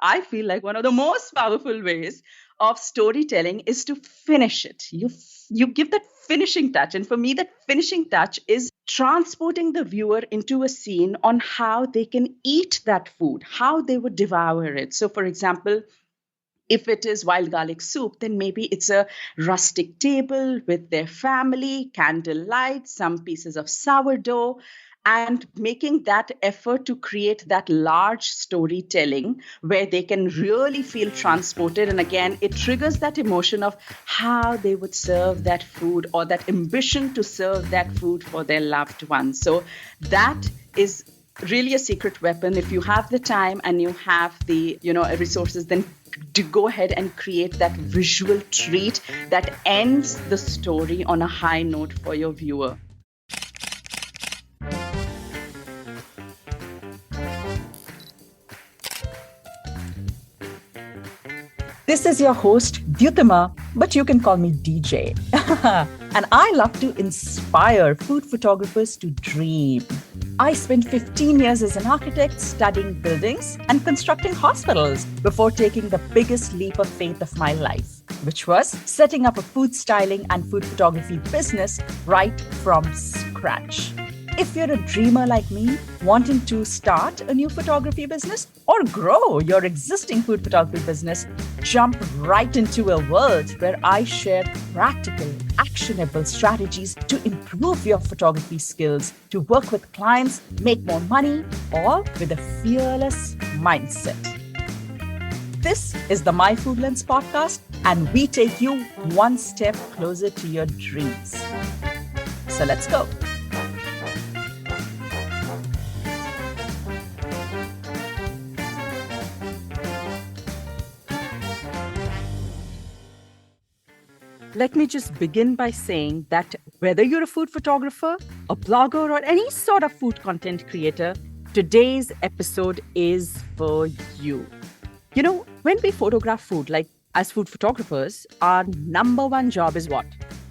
I feel like one of the most powerful ways of storytelling is to finish it. You give that finishing touch, and for me, that finishing touch is transporting the viewer into a scene on how they can eat that food, how they would devour it. So, for example, if it is wild garlic soup, then maybe it's a rustic table with their family, candlelight, some pieces of sourdough, and making that effort to create that large storytelling where they can really feel transported. And again, it triggers that emotion of how they would serve that food or that ambition to serve that food for their loved ones. So that is really a secret weapon. If you have the time and you have the resources, then to go ahead and create that visual treat that ends the story on a high note for your viewer. This is your host, Dyutama, but you can call me DJ. And I love to inspire food photographers to dream. I spent 15 years as an architect studying buildings and constructing hospitals before taking the biggest leap of faith of my life, which was setting up a food styling and food photography business right from scratch. If you're a dreamer like me, wanting to start a new photography business or grow your existing food photography business, jump right into a world where I share practical, actionable strategies to improve your photography skills, to work with clients, make more money, all with a fearless mindset. This is the My Food Lens podcast, and we take you one step closer to your dreams. So let's go. Let me just begin by saying that whether you're a food photographer, a blogger, or any sort of food content creator, today's episode is for you. You know, when we photograph food, like as food photographers, our number one job is what?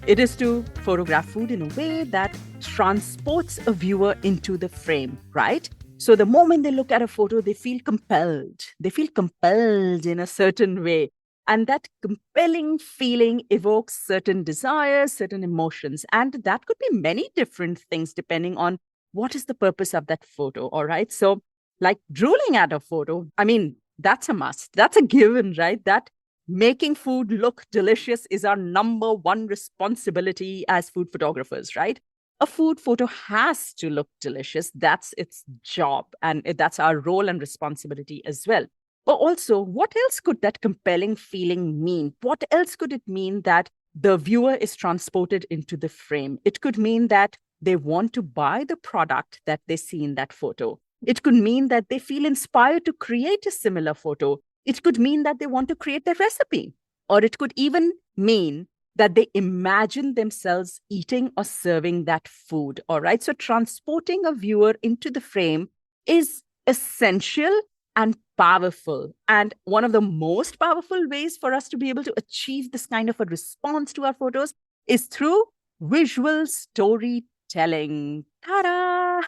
It is to photograph food in a way that transports a viewer into the frame, right? So the moment they look at a photo, they feel compelled. They feel compelled in a certain way. And that compelling feeling evokes certain desires, certain emotions. And that could be many different things depending on what is the purpose of that photo. All right. So, like drooling at a photo, I mean, that's a must. That's a given, right? That making food look delicious is our number one responsibility as food photographers, right? A food photo has to look delicious. That's its job. And that's our role and responsibility as well. But also, what else could that compelling feeling mean? What else could it mean that the viewer is transported into the frame? It could mean that they want to buy the product that they see in that photo. It could mean that they feel inspired to create a similar photo. It could mean that they want to create the recipe. Or it could even mean that they imagine themselves eating or serving that food. All right. So transporting a viewer into the frame is essential and powerful. And one of the most powerful ways for us to be able to achieve this kind of a response to our photos is through visual storytelling. Ta-da!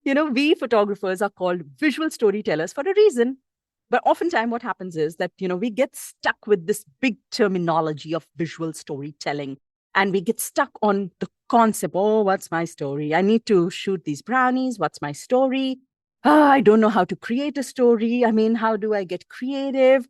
We photographers are called visual storytellers for a reason. But oftentimes what happens is that, we get stuck with this big terminology of visual storytelling. And we get stuck on the concept. Oh, what's my story? I need to shoot these brownies. What's my story? I don't know how to create a story. I mean, how do I get creative?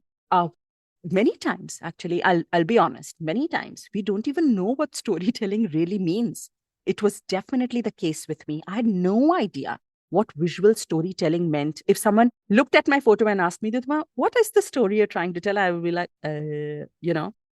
Many times, actually, I'll be honest, many times we don't even know what storytelling really means. It was definitely the case with me. I had no idea what visual storytelling meant. If someone looked at my photo and asked me, "Dutma, what is the story you're trying to tell?" I would be like,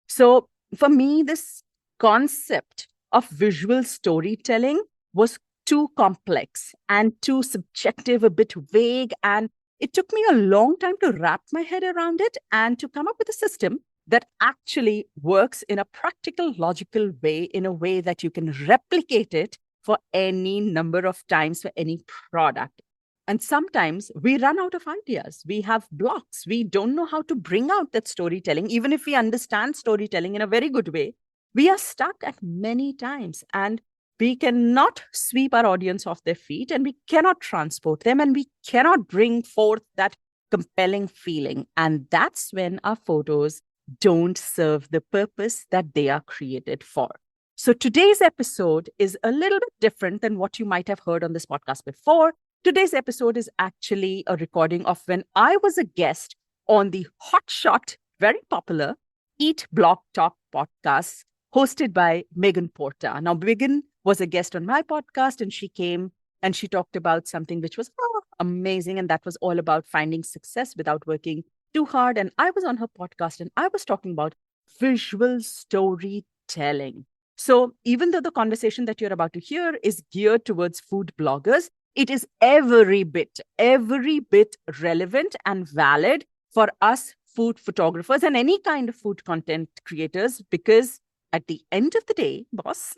So for me, this concept of visual storytelling was too complex and too subjective, a bit vague. And it took me a long time to wrap my head around it and to come up with a system that actually works in a practical, logical way, in a way that you can replicate it for any number of times for any product. And sometimes we run out of ideas. We have blocks. We don't know how to bring out that storytelling. Even if we understand storytelling in a very good way, we are stuck at many times. And we cannot sweep our audience off their feet, and we cannot transport them, and we cannot bring forth that compelling feeling. And that's when our photos don't serve the purpose that they are created for. So today's episode is a little bit different than what you might have heard on this podcast before. Today's episode is actually a recording of when I was a guest on the hotshot, very popular Eat Blog Talk podcast hosted by Megan Porta. Now, Megan was a guest on my podcast and she came and she talked about something which was amazing. And that was all about finding success without working too hard. And I was on her podcast and I was talking about visual storytelling. So even though the conversation that you're about to hear is geared towards food bloggers, it is every bit relevant and valid for us food photographers and any kind of food content creators, because at the end of the day, boss,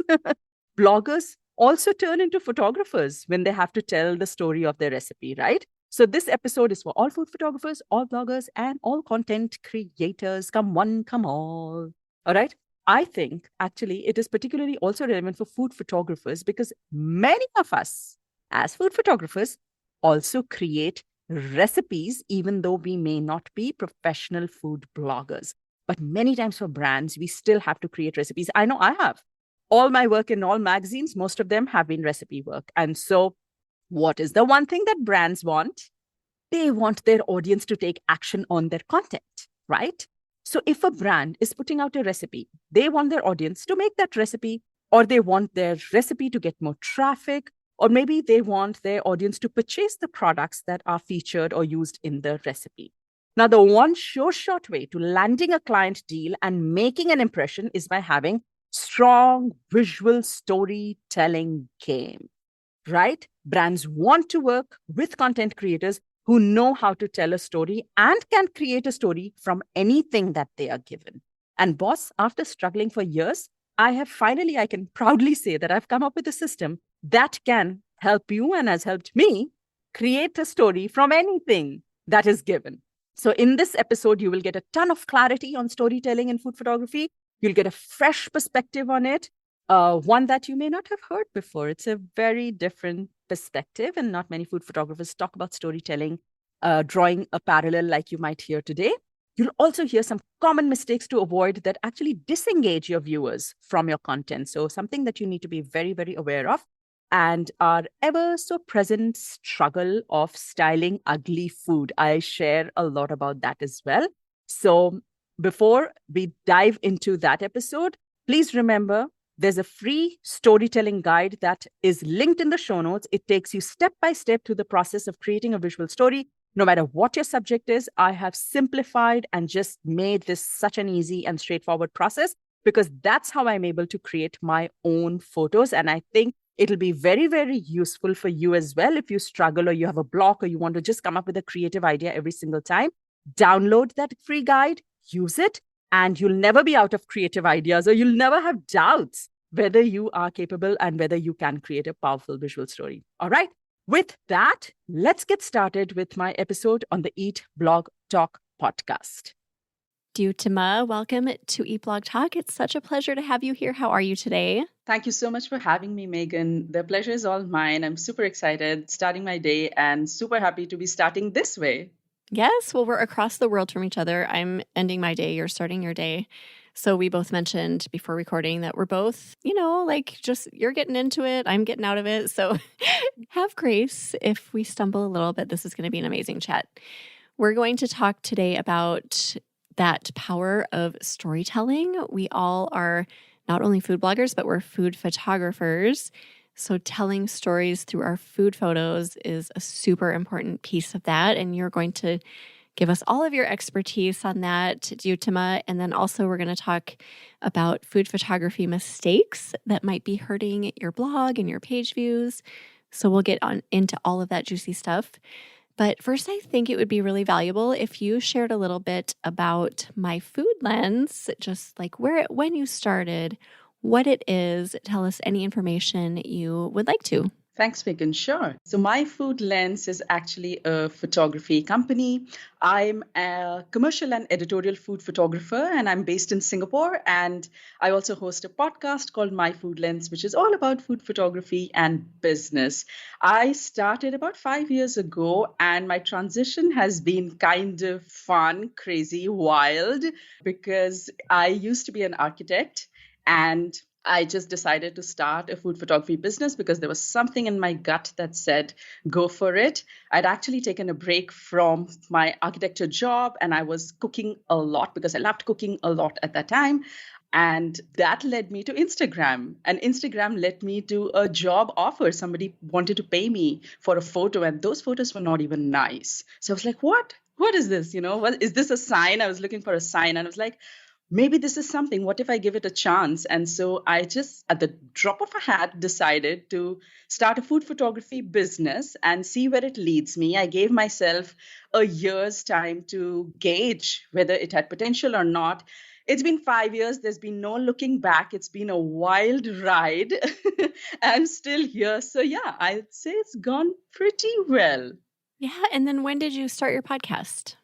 bloggers also turn into photographers when they have to tell the story of their recipe, right? So this episode is for all food photographers, all bloggers, and all content creators. Come one, come all. All right. I think actually it is particularly also relevant for food photographers because many of us as food photographers also create recipes, even though we may not be professional food bloggers. But many times for brands, we still have to create recipes. I know I have. All my work in all magazines, most of them have been recipe work. And so what is the one thing that brands want? They want their audience to take action on their content, right? So if a brand is putting out a recipe, they want their audience to make that recipe, or they want their recipe to get more traffic, or maybe they want their audience to purchase the products that are featured or used in the recipe. Now, the one sure shot way to landing a client deal and making an impression is by having strong visual storytelling game, right? Brands want to work with content creators who know how to tell a story and can create a story from anything that they are given. And boss, after struggling for years, I can proudly say that I've come up with a system that can help you and has helped me create a story from anything that is given. So in this episode, you will get a ton of clarity on storytelling in food photography. You'll get a fresh perspective on it, one that you may not have heard before. It's a very different perspective, and not many food photographers talk about storytelling, drawing a parallel like you might hear today. You'll also hear some common mistakes to avoid that actually disengage your viewers from your content. So something that you need to be very, very aware of, and our ever so present struggle of styling ugly food. I share a lot about that as well. So before we dive into that episode, please remember there's a free storytelling guide that is linked in the show notes. It takes you step by step through the process of creating a visual story. No matter what your subject is, I have simplified and just made this such an easy and straightforward process because that's how I'm able to create my own photos. And I think it'll be very, very useful for you as well if you struggle or you have a block or you want to just come up with a creative idea every single time. Download that free guide, use it, and you'll never be out of creative ideas or you'll never have doubts whether you are capable and whether you can create a powerful visual story. All right. With that, let's get started with my episode on the Eat Blog Talk podcast. Dyutima, welcome to Eat Blog Talk. It's such a pleasure to have you here. How are you today? Thank you so much for having me, Megan. The pleasure is all mine. I'm super excited starting my day and super happy to be starting this way. Yes, well, we're across the world from each other. I'm ending my day, you're starting your day. So we both mentioned before recording that we're both, just you're getting into it, I'm getting out of it. So have grace if we stumble a little bit. This is going to be an amazing chat. We're going to talk today about that power of storytelling. We all are not only food bloggers, but we're food photographers. So telling stories through our food photos is a super important piece of that. And you're going to give us all of your expertise on that, Dyutima. And then also we're going to talk about food photography mistakes that might be hurting your blog and your page views. So we'll get on into all of that juicy stuff. But first, I think it would be really valuable if you shared a little bit about My Food Lens, just like when you started, what it is. Tell us any information you would like to. Thanks, Megan. Sure. So, My Food Lens is actually a photography company. I'm a commercial and editorial food photographer, and I'm based in Singapore. And I also host a podcast called My Food Lens, which is all about food photography and business. I started about 5 years ago, and my transition has been kind of fun, crazy, wild, because I used to be an architect. And I just decided to start a food photography business because there was something in my gut that said, go for it. I'd actually taken a break from my architecture job and I was cooking a lot because I loved cooking a lot at that time. And that led me to Instagram. And Instagram led me to a job offer. Somebody wanted to pay me for a photo, and those photos were not even nice. So I was like, what? What is this? Well, is this a sign? I was looking for a sign, and I was like, maybe this is something. What if I give it a chance? And so I just, at the drop of a hat, decided to start a food photography business and see where it leads me. I gave myself a year's time to gauge whether it had potential or not. It's been 5 years. There's been no looking back. It's been a wild ride. I'm still here. So, yeah, I'd say it's gone pretty well. Yeah. And then when did you start your podcast?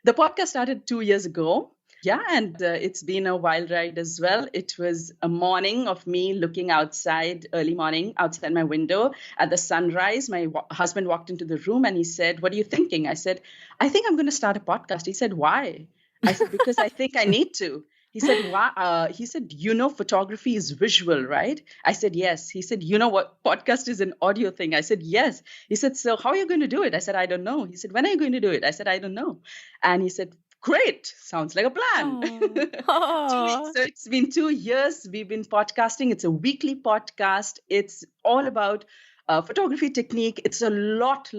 The podcast started 2 years ago. Yeah, and it's been a wild ride as well. It was a morning of me looking outside, early morning, outside my window at the sunrise. My husband walked into the room and he said, "What are you thinking?" I said, "I think I'm going to start a podcast." He said, "Why?" I said, "Because I think I need to." He said, "Why?" He said, photography is visual, right? I said, "Yes." He said, what podcast is an audio thing?" I said, "Yes." He said, "So how are you going to do it?" I said, "I don't know." He said, "When are you going to do it?" I said, "I don't know." And he said, "Great. Sounds like a plan." Oh. So it's been 2 years. We've been podcasting. It's a weekly podcast. It's all about photography technique. It's a lot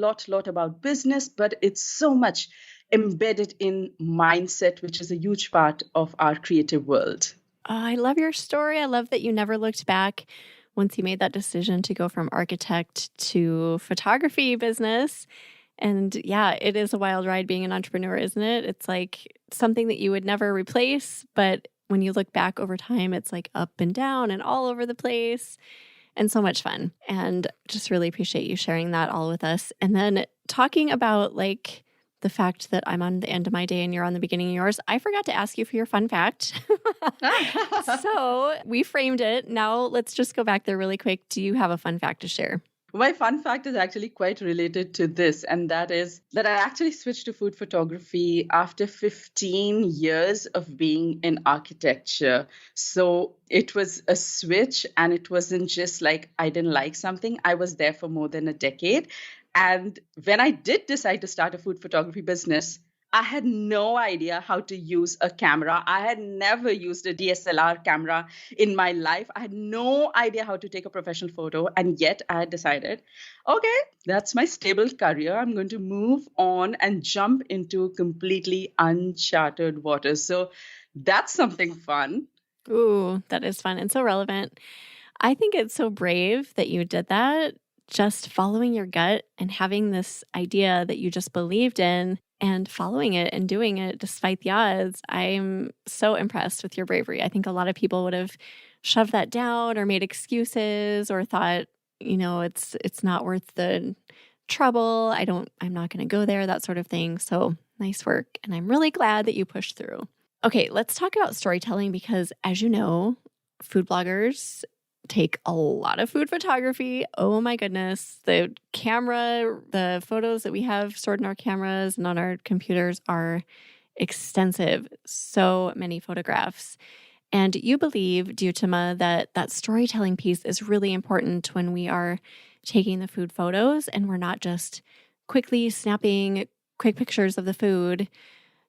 about business, but it's so much embedded in mindset, which is a huge part of our creative world. I love your story. I love that you never looked back once you made that decision to go from architect to photography business. And yeah, it is a wild ride being an entrepreneur, isn't it? It's like something that you would never replace. But when you look back over time, it's like up and down and all over the place and so much fun. And just really appreciate you sharing that all with us. And then talking about like the fact that I'm on the end of my day and you're on the beginning of yours, I forgot to ask you for your fun fact. So we framed it. Now let's just go back there really quick. Do you have a fun fact to share? My fun fact is actually quite related to this, and that is that I actually switched to food photography after 15 years of being in architecture. So it was a switch, and it wasn't just like I didn't like something. I was there for more than a decade. And when I did decide to start a food photography business, I had no idea how to use a camera. I had never used a DSLR camera in my life. I had no idea how to take a professional photo. And yet I had decided, okay, that's my stable career. I'm going to move on and jump into completely uncharted waters. So that's something fun. Ooh, that is fun and so relevant. I think it's so brave that you did that, just following your gut and having this idea that you just believed in and following it and doing it despite the odds. I'm so impressed with your bravery. I think a lot of people would have shoved that down or made excuses or thought, it's not worth the trouble. I'm not going to go there, that sort of thing. So nice work. And I'm really glad that you pushed through. Okay, let's talk about storytelling because as you know, food bloggers take a lot of food photography. Oh my goodness. The camera, the photos that we have stored in our cameras and on our computers are extensive. So many photographs. And you believe, Dyutama, that storytelling piece is really important when we are taking the food photos and we're not just quickly snapping quick pictures of the food.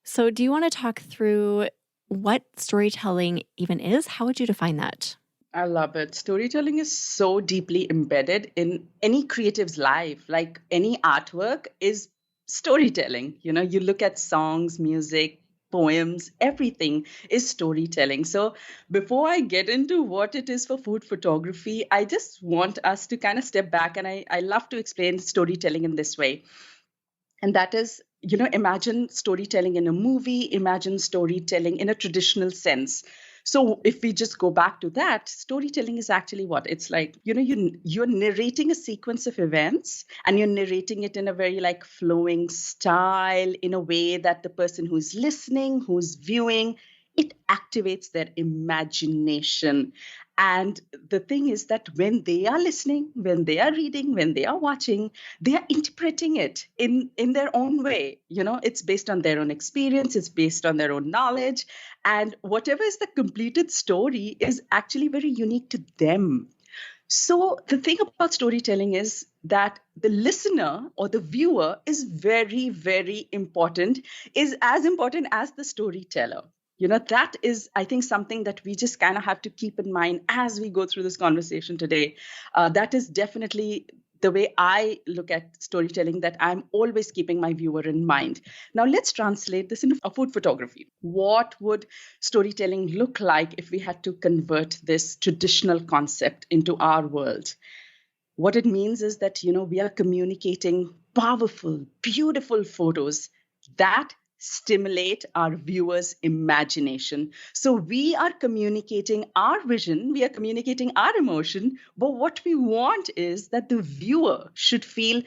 So do you want to talk through what storytelling even is? How would you define that? I love it. Storytelling is so deeply embedded in any creative's life. Like any artwork is storytelling. You look at songs, music, poems, everything is storytelling. So before I get into what it is for food photography, I just want us to kind of step back. And I love to explain storytelling in this way. And that is, imagine storytelling in a movie, imagine storytelling in a traditional sense. So if we just go back to that, storytelling is actually what? It's like, you're narrating a sequence of events, and you're narrating it in a very like flowing style, in a way that the person who's listening, who's viewing, it activates their imagination. And the thing is that when they are listening, when they are reading, when they are watching, they are interpreting it in their own way. It's based on their own experience, it's based on their own knowledge. And whatever is the completed story is actually very unique to them. So the thing about storytelling is that the listener or the viewer is very, very important, is as important as the storyteller. That is, I think, something that we just kind of have to keep in mind as we go through this conversation today. That is definitely the way I look at storytelling, that I'm always keeping my viewer in mind. Now, let's translate this into food photography. What would storytelling look like if we had to convert this traditional concept into our world? What it means is that, we are communicating powerful, beautiful photos that stimulate our viewers' imagination. So we are communicating our vision, we are communicating our emotion, but what we want is that the viewer should feel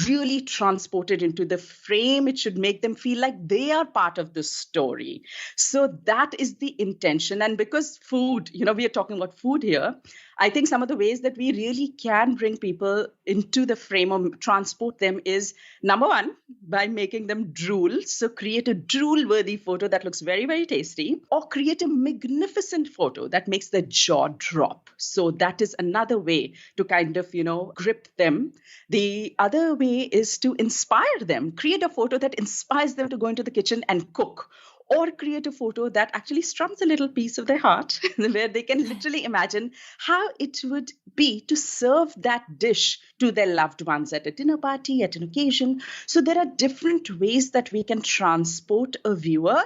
really transported into the frame. It should make them feel like they are part of the story. So that is the intention. And because food, we are talking about food here, I think some of the ways that we really can bring people into the frame or transport them is, number one, by making them drool. So create a drool-worthy photo that looks very, very tasty, or create a magnificent photo that makes their jaw drop. So that is another way to kind of, grip them. The other way is to inspire them. Create a photo that inspires them to go into the kitchen and cook, or create a photo that actually strums a little piece of their heart, where they can literally imagine how it would be to serve that dish to their loved ones at a dinner party, at an occasion. So there are different ways that we can transport a viewer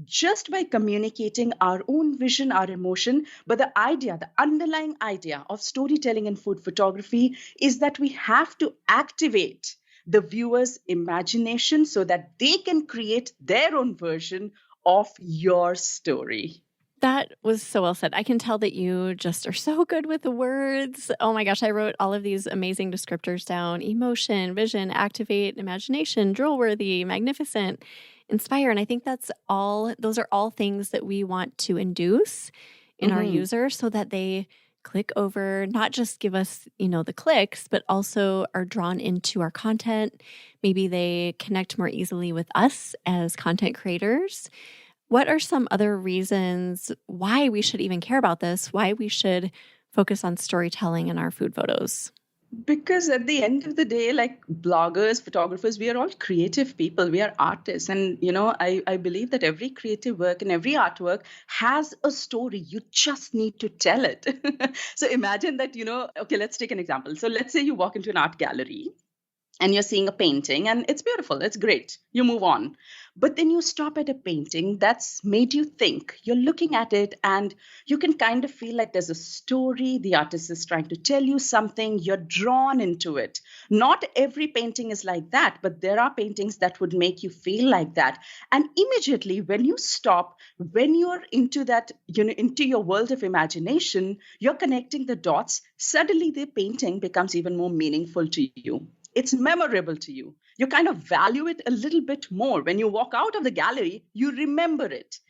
just by communicating our own vision, our emotion. But the idea, the underlying idea of storytelling in food photography is that we have to activate the viewer's imagination so that they can create their own version of your story. That was so well said. I can tell that you just are so good with the words. Oh my gosh, I wrote all of these amazing descriptors down: emotion, vision, activate, imagination, drool-worthy, magnificent, inspire. And I think those are all things that we want to induce in our user so that they click over, not just give us, the clicks, but also are drawn into our content. Maybe they connect more easily with us as content creators. What are some other reasons why we should even care about this, why we should focus on storytelling in our food photos? Because at the end of the day, like bloggers, photographers, we are all creative people. We are artists. And, I believe that every creative work and every artwork has a story. You just need to tell it. So imagine that, okay, let's take an example. So let's say you walk into an art gallery and you're seeing a painting and it's beautiful, it's great. You move on. But then you stop at a painting that's made you think. You're looking at it and you can kind of feel like there's a story. The artist is trying to tell you something. You're drawn into it. Not every painting is like that, but there are paintings that would make you feel like that. And immediately when you stop, when you're into that, into your world of imagination, you're connecting the dots. Suddenly the painting becomes even more meaningful to you. It's memorable to you. You kind of value it a little bit more. When you walk out of the gallery, you remember it.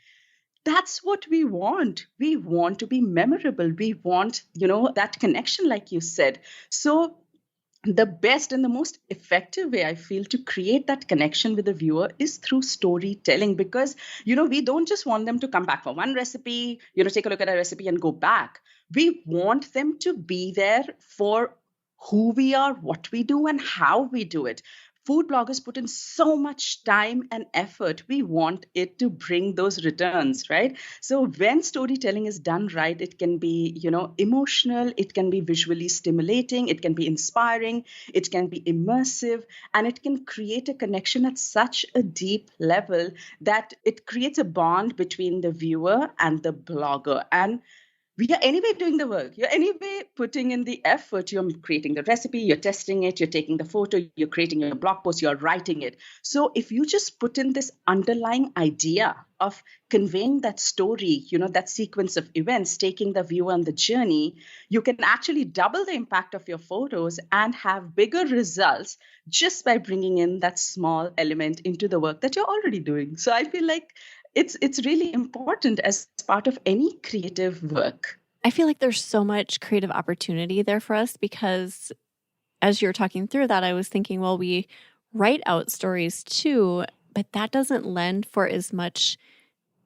That's what we want. We want to be memorable. We want, that connection, like you said. So the best and the most effective way I feel to create that connection with the viewer is through storytelling, because, we don't just want them to come back for one recipe, take a look at a recipe and go back. We want them to be there for who we are, what we do, and how we do it. Food bloggers put in so much time and effort. We want it to bring those returns, right? So when storytelling is done right, it can be, emotional, it can be visually stimulating, it can be inspiring, it can be immersive, and it can create a connection at such a deep level that it creates a bond between the viewer and the blogger. And We are anyway doing the work. You're anyway putting in the effort. You're creating the recipe, you're testing it, you're taking the photo, you're creating your blog post, you're writing it. So if you just put in this underlying idea of conveying that story, that sequence of events, taking the viewer on the journey, you can actually double the impact of your photos and have bigger results just by bringing in that small element into the work that you're already doing. So I feel like it's really important as part of any creative work. I feel like there's so much creative opportunity there for us because as you're talking through that, I was thinking, well, we write out stories too, but that doesn't lend for as much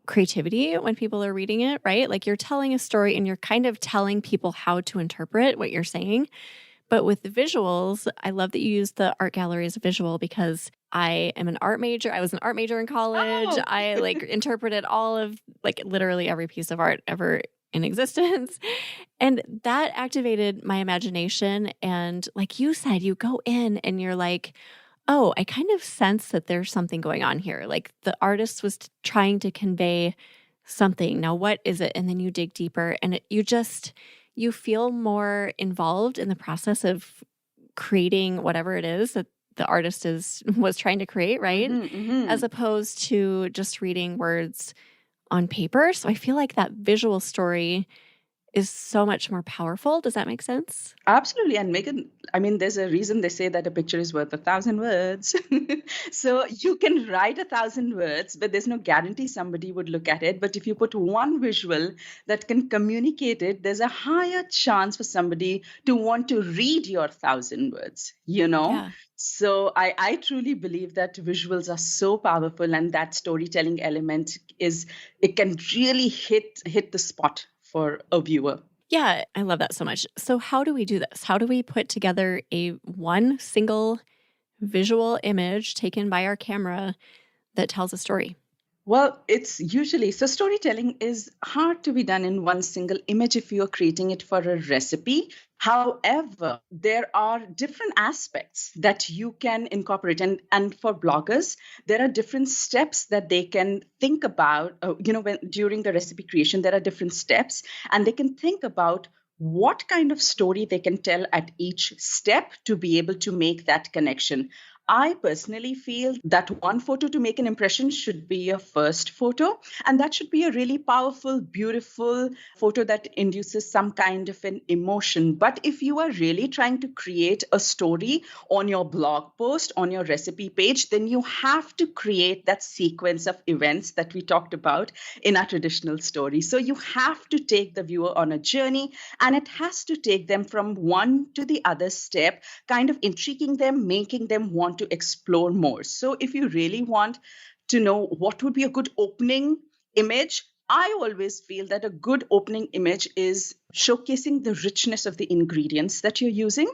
creativity when people are reading it, right? Like you're telling a story and you're kind of telling people how to interpret what you're saying. But with the visuals, I love that you use the art gallery as a visual because I am an art major. I was an art major in college. Oh. I interpreted all of literally every piece of art ever in existence. And that activated my imagination. And like you said, you go in and you're like, oh, I kind of sense that there's something going on here. Like the artist was trying to convey something. Now, what is it? And then you dig deeper and you feel more involved in the process of creating whatever it is that the artist was trying to create, right? As opposed to just reading words on paper. So I feel like that visual story is so much more powerful. Does that make sense? Absolutely. And Megan, there's a reason they say that a picture is worth 1,000 words. So you can write 1,000 words, but there's no guarantee somebody would look at it. But if you put one visual that can communicate it, there's a higher chance for somebody to want to read your 1,000 words, Yeah. So I truly believe that visuals are so powerful, and that storytelling element it can really hit the spot for a viewer. Yeah, I love that so much. So how do we do this? How do we put together one single visual image taken by our camera that tells a story? Well, it's usually so storytelling is hard to be done in one single image if you're creating it for a recipe. However, there are different aspects that you can incorporate. And for bloggers, there are different steps that they can think about. During the recipe creation, there are different steps, and they can think about what kind of story they can tell at each step to be able to make that connection. I personally feel that one photo to make an impression should be your first photo. And that should be a really powerful, beautiful photo that induces some kind of an emotion. But if you are really trying to create a story on your blog post, on your recipe page, then you have to create that sequence of events that we talked about in our traditional story. So you have to take the viewer on a journey, and it has to take them from one to the other step, kind of intriguing them, making them want to explore more. So if you really want to know what would be a good opening image, I always feel that a good opening image is showcasing the richness of the ingredients that you're using,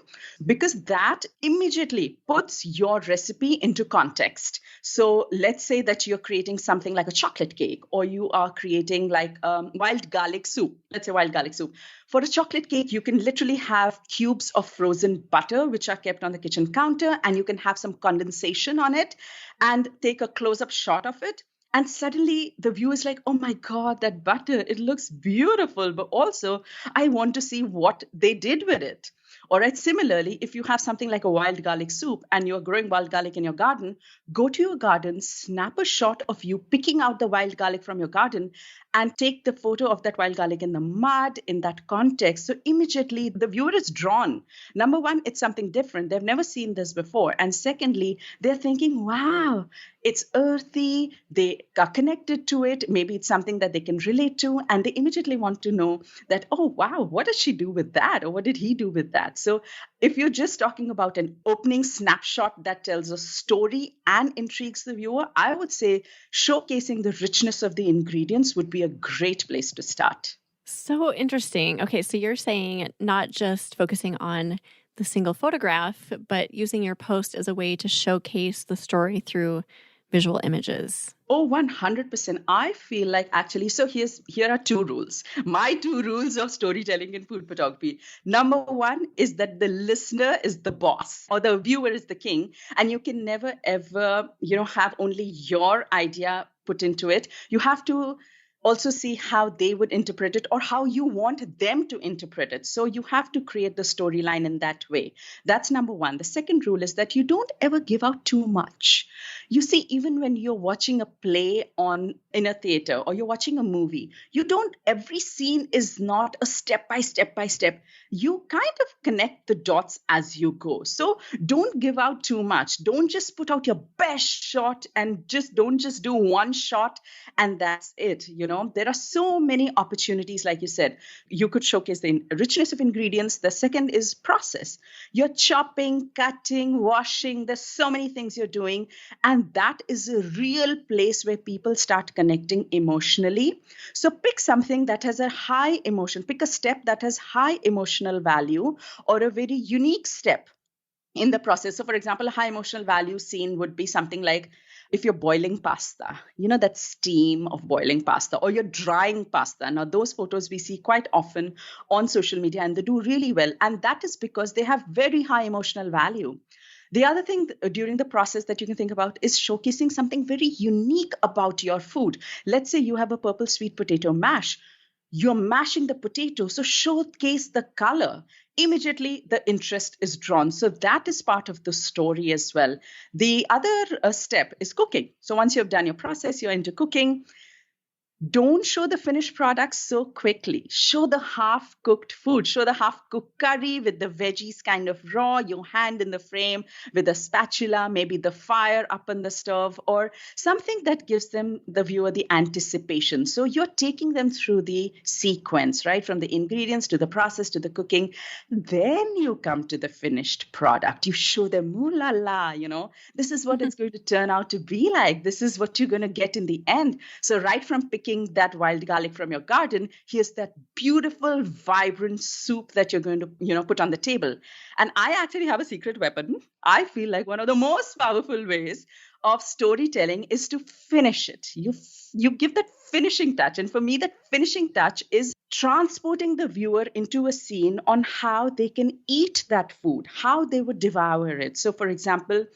because that immediately puts your recipe into context. So let's say that you're creating something like a chocolate cake, or you are creating like wild garlic soup. Let's say wild garlic soup. For a chocolate cake, you can literally have cubes of frozen butter, which are kept on the kitchen counter, and you can have some condensation on it and take a close-up shot of it. And suddenly the viewer is like, oh my God, that butter, it looks beautiful. But also, I want to see what they did with it. All right. Similarly, if you have something like a wild garlic soup and you're growing wild garlic in your garden, go to your garden, snap a shot of you picking out the wild garlic from your garden, and take the photo of that wild garlic in the mud in that context. So immediately the viewer is drawn. Number one, it's something different. They've never seen this before. And secondly, they're thinking, wow, it's earthy. They are connected to it. Maybe it's something that they can relate to. And they immediately want to know that, oh, wow, what did she do with that? Or what did he do with that? So if you're just talking about an opening snapshot that tells a story and intrigues the viewer, I would say showcasing the richness of the ingredients would be a great place to start. So interesting. Okay, so you're saying not just focusing on the single photograph, but using your post as a way to showcase the story through visual images. Oh, 100%. I feel like actually, so here are two rules. My two rules of storytelling in food photography. Number one is that the listener is the boss, or the viewer is the king, and you can never, ever, have only your idea put into it. You have to also see how they would interpret it or how you want them to interpret it. So you have to create the storyline in that way. That's number one. The second rule is that you don't ever give out too much. You see, even when you're watching a play in a theater or you're watching a movie, every scene is not a step by step by step. You kind of connect the dots as you go. So don't give out too much. Don't just put out your best shot and don't just do one shot and that's it. There are so many opportunities, like you said. You could showcase the richness of ingredients. The second is process. You're chopping, cutting, washing. There's so many things you're doing. And that is a real place where people start connecting emotionally. So pick something that has a high emotion. Pick a step that has high emotional value or a very unique step in the process. So, for example, a high emotional value scene would be something like if you're boiling pasta, that steam of boiling pasta, or you're drying pasta. Now, those photos we see quite often on social media and they do really well. And that is because they have very high emotional value. The other thing during the process that you can think about is showcasing something very unique about your food. Let's say you have a purple sweet potato mash. You're mashing the potato, so showcase the color. Immediately, the interest is drawn. So that is part of the story as well. The other step is cooking. So once you've done your process, you're into cooking. Don't show the finished products so quickly. Show the half-cooked food. Show the half-cooked curry with the veggies kind of raw, your hand in the frame with a spatula, maybe the fire up on the stove, or something that gives the viewer, the anticipation. So you're taking them through the sequence, right? From the ingredients to the process to the cooking. Then you come to the finished product. You show them, ooh la la, this is what it's going to turn out to be like. This is what you're going to get in the end. So right from picking that wild garlic from your garden, here's that beautiful, vibrant soup that you're going to, put on the table. And I actually have a secret weapon. I feel like one of the most powerful ways of storytelling is to finish it. You give that finishing touch. And for me, that finishing touch is transporting the viewer into a scene on how they can eat that food, how they would devour it. So, for example,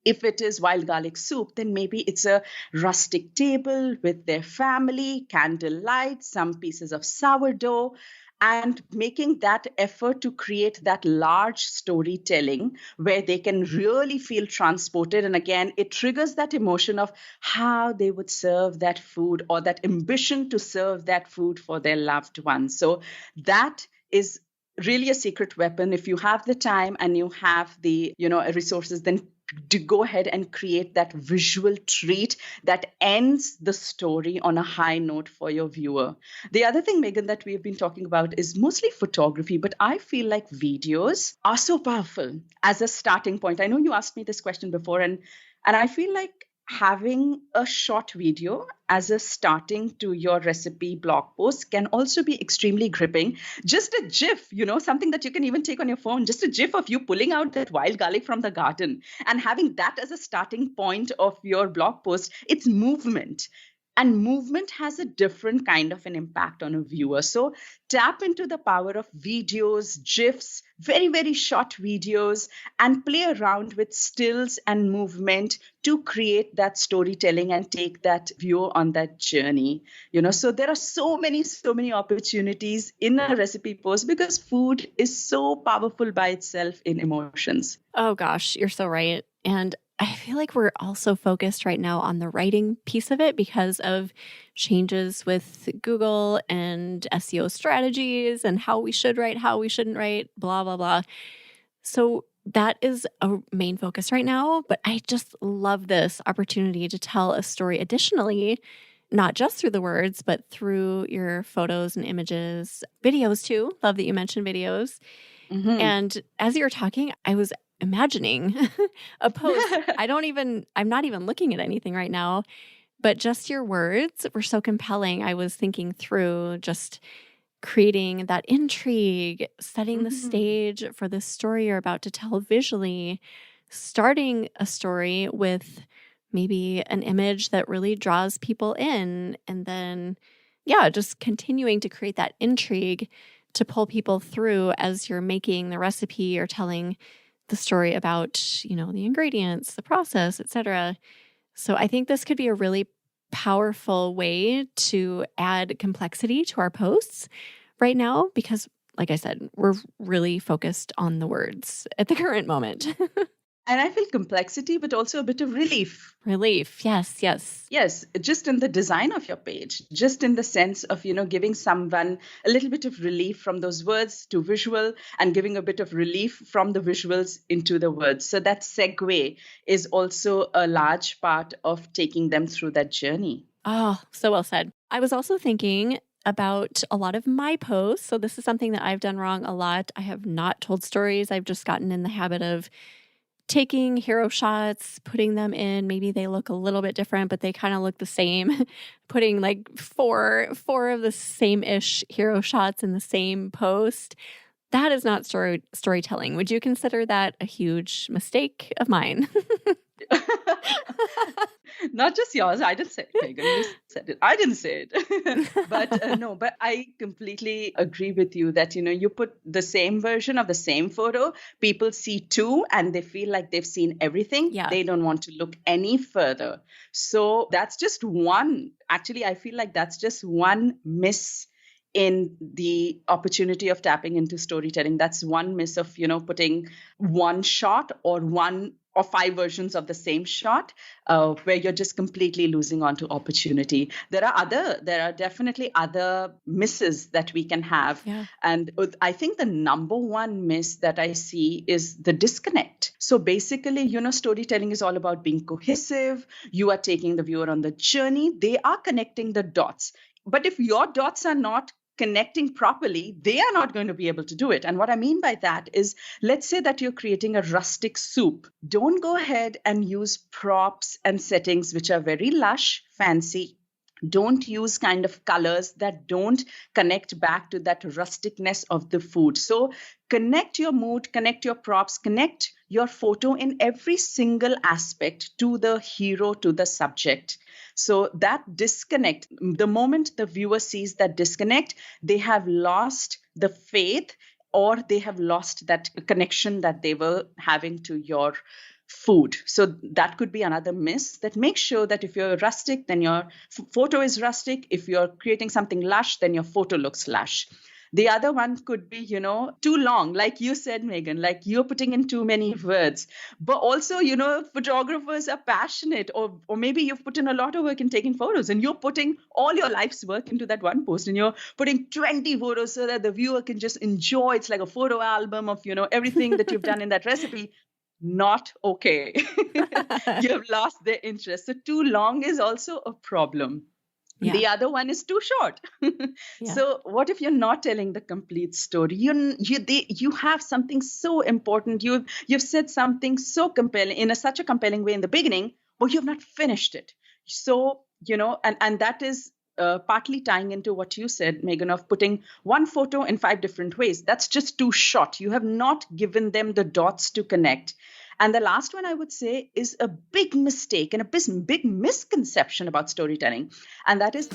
if it is wild garlic soup, then maybe it's a rustic table with their family, candlelight, some pieces of sourdough, and making that effort to create that large storytelling where they can really feel transported. And again, it triggers that emotion of how they would serve that food or that ambition to serve that food for their loved ones. So that is really a secret weapon. If you have the time and you have the resources, then to go ahead and create that visual treat that ends the story on a high note for your viewer. The other thing, Megan, that we've been talking about is mostly photography, but I feel like videos are so powerful as a starting point. I know you asked me this question before, and I feel like having a short video as a starting to your recipe blog post can also be extremely gripping. Just a GIF, something that you can even take on your phone, just a GIF of you pulling out that wild garlic from the garden and having that as a starting point of your blog post, it's movement. And movement has a different kind of an impact on a viewer. So tap into the power of videos, GIFs, very, very short videos, and play around with stills and movement to create that storytelling and take that viewer on that journey. So there are so many opportunities in a recipe post because food is so powerful by itself in emotions. Oh gosh, you're so right. And I feel like we're also focused right now on the writing piece of it because of changes with Google and SEO strategies and how we should write, how we shouldn't write, blah, blah, blah. So that is a main focus right now. But I just love this opportunity to tell a story additionally, not just through the words, but through your photos and images, videos too. Love that you mentioned videos. Mm-hmm. And as you were talking, I was imagining a post. I'm not even looking at anything right now, but just your words were so compelling. I was thinking through just creating that intrigue, setting the stage for the story you're about to tell visually, starting a story with maybe an image that really draws people in, and then, just continuing to create that intrigue to pull people through as you're making the recipe or telling the story about, the ingredients, the process, etc. So I think this could be a really powerful way to add complexity to our posts right now because, like I said, we're really focused on the words at the current moment. And I feel complexity, but also a bit of relief. Relief. Yes, yes. Yes, just in the design of your page, just in the sense of, giving someone a little bit of relief from those words to visual and giving a bit of relief from the visuals into the words. So that segue is also a large part of taking them through that journey. Oh, so well said. I was also thinking about a lot of my posts. So this is something that I've done wrong a lot. I have not told stories. I've just gotten in the habit of taking hero shots, putting them in. Maybe they look a little bit different, but they kind of look the same. Putting like four of the same-ish hero shots in the same post. That is not storytelling. Would you consider that a huge mistake of mine? Not just yours. I didn't say it, Megan. You said it. I didn't say it. But no, but I completely agree with you that, you put the same version of the same photo, people see two and they feel like they've seen everything. Yeah. They don't want to look any further. So that's just one. Actually, I feel like that's just one miss in the opportunity of tapping into storytelling. That's one miss of, putting one shot or one or five versions of the same shot where you're just completely losing onto opportunity. There are definitely other misses that we can have. Yeah. And I think the number one miss that I see is the disconnect. So basically, storytelling is all about being cohesive. You are taking the viewer on the journey. They are connecting the dots. But if your dots are not connecting properly, they are not going to be able to do it. And what I mean by that is, let's say that you're creating a rustic soup. Don't go ahead and use props and settings which are very lush, fancy. Don't use kind of colors that don't connect back to that rusticness of the food. So connect your mood, connect your props, connect your photo in every single aspect to the hero, to the subject. So that disconnect, the moment the viewer sees that disconnect, they have lost the faith or they have lost that connection that they were having to your food. So that could be another miss. That make sure that if you're rustic, then your photo is rustic. If you're creating something lush, then your photo looks lush. The other one could be, too long, like you said, Megan, like you're putting in too many words. But also, photographers are passionate, or maybe you've put in a lot of work in taking photos and you're putting all your life's work into that one post and you're putting 20 photos so that the viewer can just enjoy. It's like a photo album of, everything that you've done in that recipe. Not okay. You have lost their interest. So too long is also a problem. Yeah. The other one is too short. Yeah. So what if you're not telling the complete story? You have something so important. You've said something so compelling in such a compelling way in the beginning, but you've not finished it. So, and that is partly tying into what you said, Megan, of putting one photo in 5 different ways. That's just too short. You have not given them the dots to connect. And the last one I would say is a big mistake and a big misconception about storytelling. And that is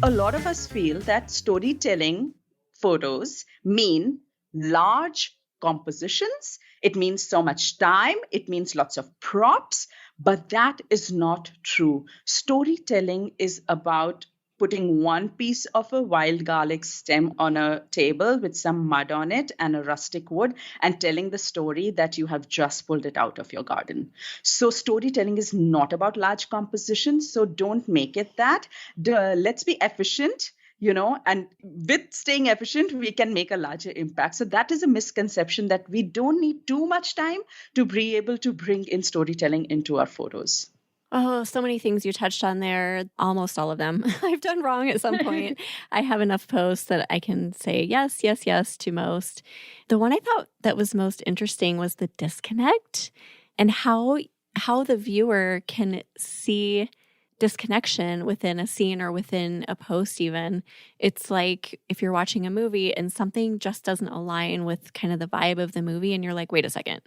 a lot of us feel that storytelling photos mean large compositions. It means so much time. It means lots of props. But that is not true. Storytelling is about putting one piece of a wild garlic stem on a table with some mud on it and a rustic wood and telling the story that you have just pulled it out of your garden. So storytelling is not about large compositions. So don't make it that. Let's be efficient. And with staying efficient, we can make a larger impact. So that is a misconception that we don't need too much time to be able to bring in storytelling into our photos. Oh, so many things you touched on there. Almost all of them I've done wrong at some point. I have enough posts that I can say yes, yes, yes to most. The one I thought that was most interesting was the disconnect and how the viewer can see disconnection within a scene or within a post even. It's like if you're watching a movie and something just doesn't align with kind of the vibe of the movie and you're like, wait a second,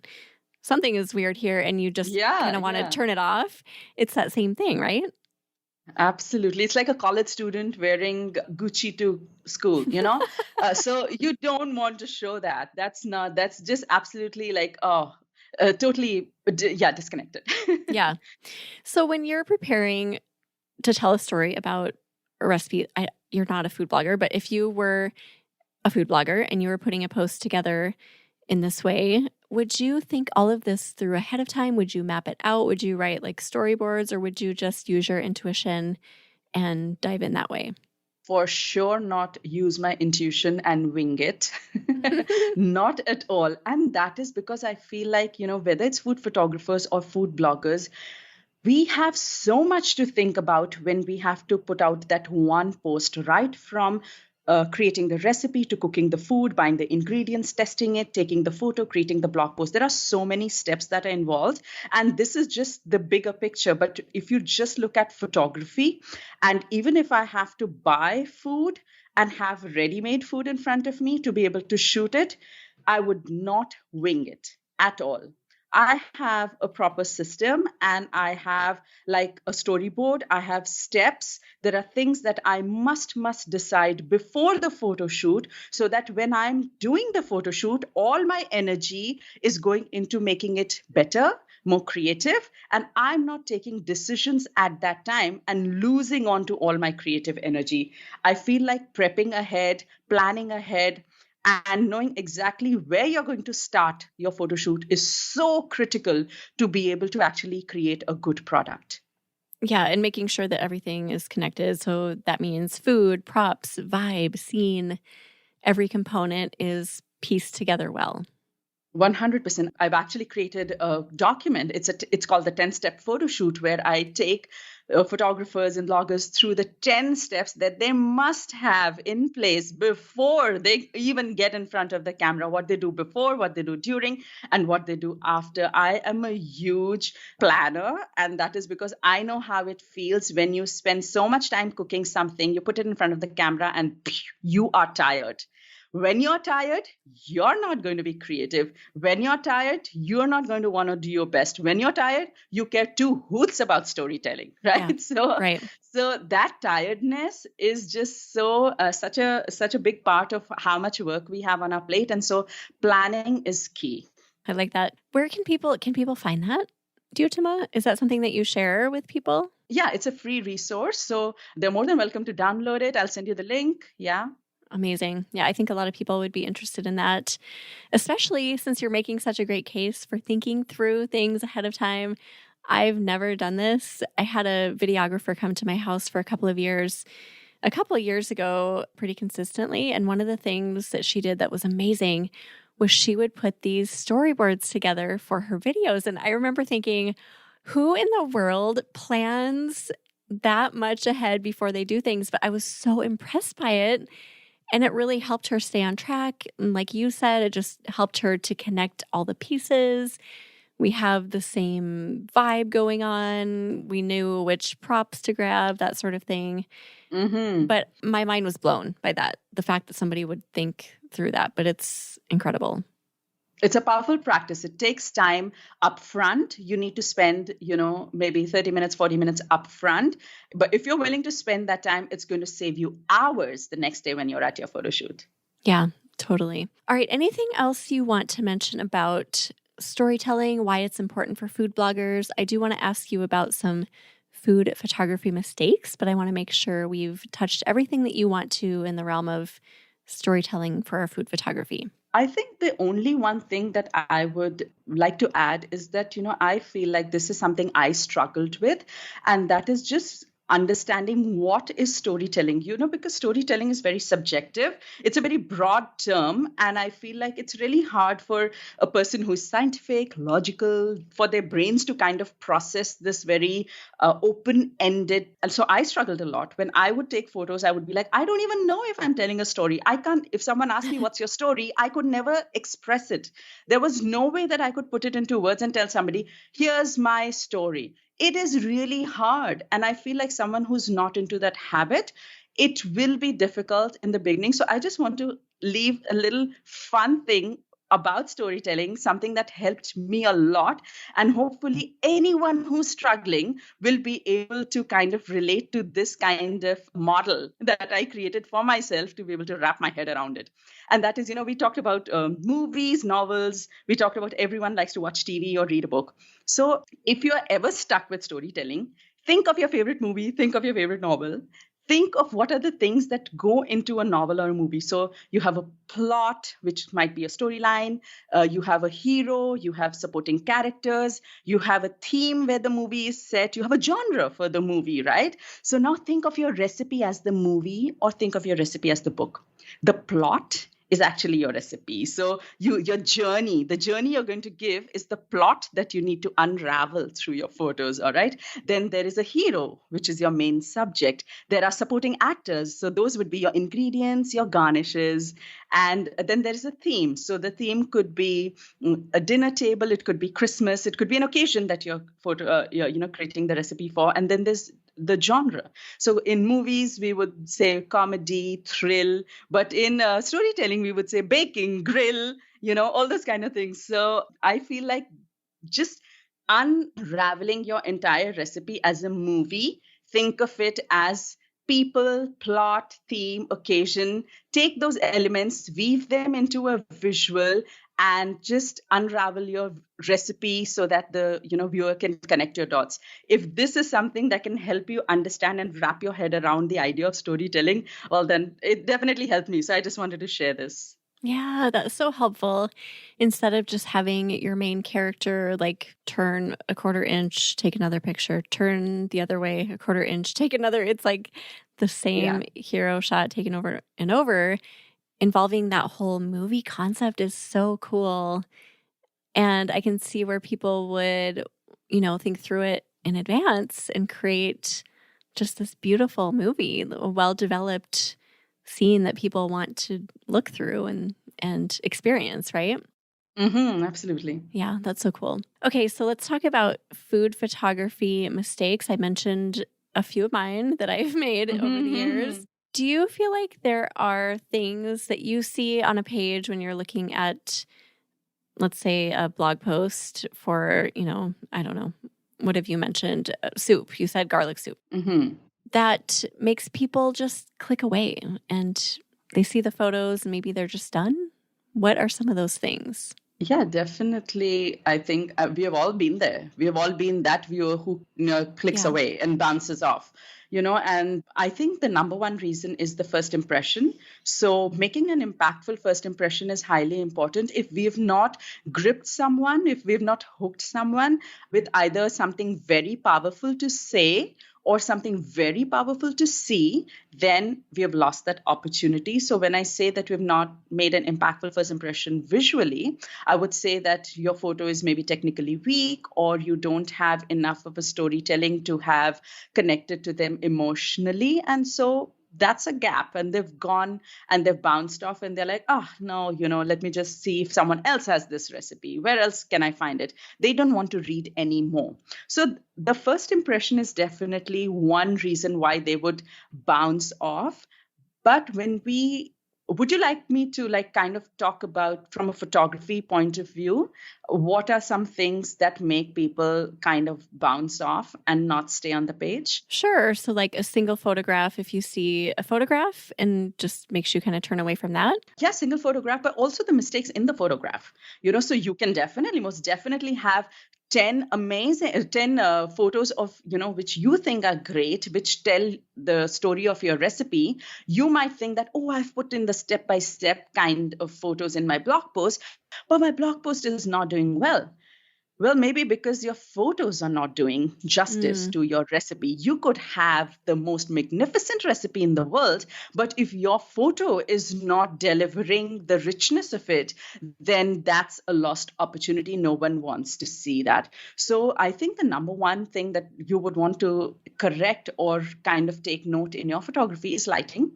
something is weird here and you just kind of want to turn it off. It's that same thing, right? Absolutely. It's like a college student wearing Gucci to school, so you don't want to show that. That's just absolutely like, Totally, disconnected. Yeah. So when you're preparing to tell a story about a recipe, you're not a food blogger, but if you were a food blogger and you were putting a post together in this way, would you think all of this through ahead of time? Would you map it out? Would you write like storyboards, or would you just use your intuition and dive in that way? For sure, not use my intuition and wing it. Not at all. And that is because I feel like, whether it's food photographers or food bloggers, we have so much to think about when we have to put out that one post, right from creating the recipe to cooking the food, buying the ingredients, testing it, taking the photo, creating the blog post. There are so many steps that are involved. And this is just the bigger picture. But if you just look at photography, and even if I have to buy food and have ready-made food in front of me to be able to shoot it, I would not wing it at all. I have a proper system, and I have like a storyboard. I have steps. There are things that I must decide before the photo shoot, so that when I'm doing the photo shoot, all my energy is going into making it better, more creative, and I'm not taking decisions at that time and losing on to all my creative energy. I feel like prepping ahead, planning ahead, and knowing exactly where you're going to start your photo shoot is so critical to be able to actually create a good product. Yeah, and making sure that everything is connected. So that means food, props, vibe, scene, every component is pieced together well. 100%. I've actually created a document. It's called the 10-step photo shoot, where I take photographers and bloggers through the 10 steps that they must have in place before they even get in front of the camera. What they do before, what they do during, and what they do after. I am a huge planner, and that is because I know how it feels when you spend so much time cooking something, you put it in front of the camera, and you are tired. When you're tired, you're not going to be creative. When you're tired, you're not going to want to do your best. When you're tired, you care two hoots about storytelling, right? Yeah, so that tiredness is just such a big part of how much work we have on our plate, and so planning is key. I like that. Where can people find that? Dyutima, is that something that you share with people? Yeah, it's a free resource, so they're more than welcome to download it. I'll send you the link. Yeah. Amazing. Yeah, I think a lot of people would be interested in that, especially since you're making such a great case for thinking through things ahead of time. I've never done this. I had a videographer come to my house for a couple of years ago, pretty consistently. And one of the things that she did that was amazing was she would put these storyboards together for her videos. And I remember thinking, who in the world plans that much ahead before they do things? But I was so impressed by it. And it really helped her stay on track. And like you said, it just helped her to connect all the pieces. We have the same vibe going on. We knew which props to grab, that sort of thing. Mm-hmm. But my mind was blown by that, the fact that somebody would think through that. But it's incredible. It's a powerful practice. It takes time up front. You need to spend, maybe 30 minutes, 40 minutes up front. But if you're willing to spend that time, it's going to save you hours the next day when you're at your photo shoot. Yeah, totally. All right. Anything else you want to mention about storytelling, why it's important for food bloggers? I do want to ask you about some food photography mistakes, but I want to make sure we've touched everything that you want to in the realm of storytelling for our food photography. I think the only one thing that I would like to add is that, I feel like this is something I struggled with, and that is just understanding what is storytelling, because storytelling is very subjective. It's a very broad term, and I feel like it's really hard for a person who's scientific, logical, for their brains to kind of process this very open-ended. And so I struggled a lot. When I would take photos, I would be like, I don't even know if I'm telling a story. I can't, if someone asked me, what's your story? I could never express it. There was no way that I could put it into words and tell somebody, here's my story. It is really hard. And I feel like someone who's not into that habit, it will be difficult in the beginning. So I just want to leave a little fun thing about storytelling, something that helped me a lot. And hopefully, anyone who's struggling will be able to kind of relate to this kind of model that I created for myself to be able to wrap my head around it. And that is, we talked about movies, novels, we talked about everyone likes to watch TV or read a book. So if you're ever stuck with storytelling, think of your favorite movie, think of your favorite novel, think of what are the things that go into a novel or a movie. So you have a plot, which might be a storyline, you have a hero, you have supporting characters, you have a theme where the movie is set, you have a genre for the movie, right? So now think of your recipe as the movie or think of your recipe as the book. The plot is actually your recipe. So your journey, the journey you're going to give is the plot that you need to unravel through your photos, all right? Then there is a hero, which is your main subject. There are supporting actors. So those would be your ingredients, your garnishes. And then there is a theme. So the theme could be a dinner table. It could be Christmas. It could be an occasion that you're creating the recipe for. And then there's the genre. So in movies, we would say comedy, thrill, but in storytelling, we would say baking, grill, all those kind of things. So I feel like just unraveling your entire recipe as a movie, think of it as people, plot, theme, occasion, take those elements, weave them into a visual, and just unravel your recipe so that the viewer can connect your dots. If this is something that can help you understand and wrap your head around the idea of storytelling, well, then it definitely helped me. So I just wanted to share this. Yeah, that's so helpful. Instead of just having your main character like turn a quarter inch, take another picture, turn the other way a quarter inch, take another, it's like the same hero shot taken over and over. Involving that whole movie concept is so cool. And I can see where people would, think through it in advance and create just this beautiful movie, a well-developed scene that people want to look through and experience, right? Absolutely. Yeah, that's so cool. Okay, so let's talk about food photography mistakes. I mentioned a few of mine that I've made over the years. Do you feel like there are things that you see on a page when you're looking at, let's say, a blog post for, I don't know, what have you mentioned? Soup. You said garlic soup. That makes people just click away and they see the photos and maybe they're just done? What are some of those things? Yeah, definitely. I think we have all been there. We have all been that viewer who clicks away and bounces off. And I think the number one reason is the first impression. So making an impactful first impression is highly important. If we've not gripped someone, if we've not hooked someone with either something very powerful to say or something very powerful to see, then we have lost that opportunity. So when I say that we've not made an impactful first impression visually, I would say that your photo is maybe technically weak, or you don't have enough of a storytelling to have connected to them emotionally. And so that's a gap, and they've gone and they've bounced off and they're like, oh, no, let me just see if someone else has this recipe. Where else can I find it? They don't want to read anymore. So the first impression is definitely one reason why they would bounce off. But would you like me to kind of talk about from a photography point of view, what are some things that make people kind of bounce off and not stay on the page? Sure. So like a single photograph, if you see a photograph and just makes you kind of turn away from that. Yeah, single photograph, but also the mistakes in the photograph. So you can most definitely have 10 photos of, which you think are great, which tell the story of your recipe. You might think that, oh, I've put in the step-by-step kind of photos in my blog post, but my blog post is not doing well. Well, maybe because your photos are not doing justice to your recipe. You could have the most magnificent recipe in the world, but if your photo is not delivering the richness of it, then that's a lost opportunity. No one wants to see that. So I think the number one thing that you would want to correct or kind of take note in your photography is lighting.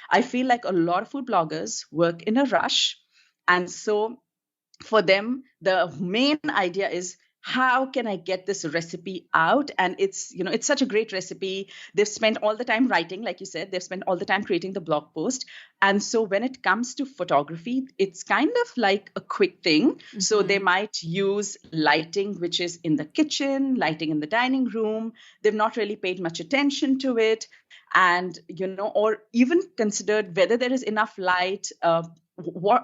I feel like a lot of food bloggers work in a rush. And so for them, the main idea is, how can I get this recipe out? And it's such a great recipe. They've spent all the time writing, like you said, they've spent all the time creating the blog post. And so when it comes to photography, it's kind of like a quick thing. So they might use lighting, which is in the kitchen, lighting in the dining room. They've not really paid much attention to it. And, or even considered whether there is enough light,